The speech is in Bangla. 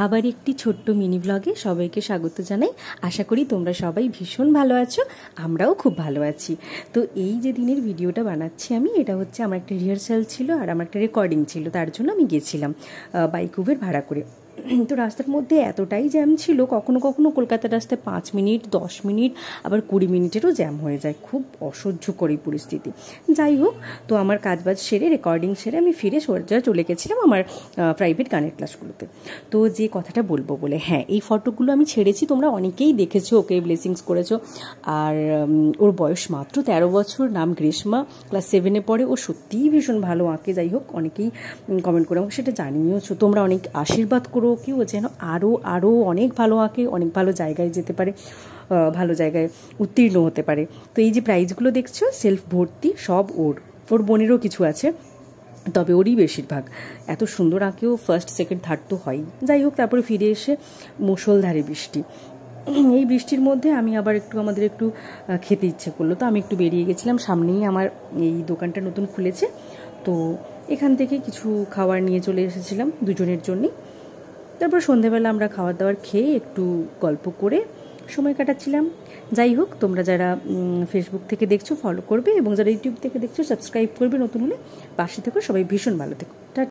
আবার একটি ছোট্ট মিনি ব্লগে সবাইকে স্বাগত জানাই। আশা করি তোমরা সবাই ভীষণ ভালো আছো, আমরাও খুব ভালো আছি। তো এই যে দিনের ভিডিওটা বানাচ্ছি আমি, এটা হচ্ছে আমার একটা রিহার্সাল ছিল আর আমার একটা রেকর্ডিং ছিল, তার জন্য আমি গেছিলাম বাইক উবের ভাড়া করে। তো রাস্তার মধ্যে এতটাই জ্যাম ছিল, কখনো কখনো কলকাতার রাস্তায় 5 মিনিট 10 মিনিট আবার 20 মিনিটেরও জ্যাম হয়ে যায়, খুব অসহ্যকর এই পরিস্থিতি। যাই হোক, তো আমার কাজবাজ সেরে রেকর্ডিং সেরে আমি ফিরে সোজা চলে গেছিলাম আমার প্রাইভেট গানের ক্লাসগুলোতে। তো যে কথাটা বলবো বলে, হ্যাঁ, এই ফটোগুলো আমি ছেড়েছি, তোমরা অনেকেই দেখেছো, ওকে ব্লেসিংস করেছো। আর ওর বয়স মাত্র 13 বছর, নাম গ্রীষ্মা, ক্লাস 7-এ পড়ে। ও সত্যিই ভীষণ ভালো আঁকে। যাই হোক, অনেকেই কমেন্ট করে আমাকে সেটা জানিয়েওছো, তোমরা অনেক আশীর্বাদ করো কেউ যেন আরও অনেক ভালো আঁকে, অনেক ভালো জায়গায় যেতে পারে, ভালো জায়গায় উত্তীর্ণ হতে পারে। তো এই যে প্রাইজগুলো দেখছো সেলফ ভর্তি, সব ওর বোনেরও কিছু আছে, তবে ওরই বেশিরভাগ। এত সুন্দর আঁকেও, ফার্স্ট সেকেন্ড থার্ড তো হয়ই। যাই হোক, তারপরে ফিরে এসে মুষলধারে বৃষ্টি। এই বৃষ্টির মধ্যে আমি আবার আমাদের একটু খেতে ইচ্ছে করলো, তো আমি একটু বেরিয়ে গেছিলাম। সামনেই আমার এই দোকানটা নতুন খুলেছে, তো এখান থেকে কিছু খাবার নিয়ে চলে এসেছিলাম দুজনের জন্যই। তারপর সন্ধেবেলা আমরা খাবার দাবার খেয়ে একটু গল্প করে সময় কাটাচ্ছিলাম। যাই হোক, তোমরা যারা ফেসবুক থেকে দেখছো ফলো করবে, এবং যারা ইউটিউব থেকে দেখছো সাবস্ক্রাইব করবে, নতুন হলে পাশে থেকো। সবাই ভীষণ ভালো থেকো। টাটা।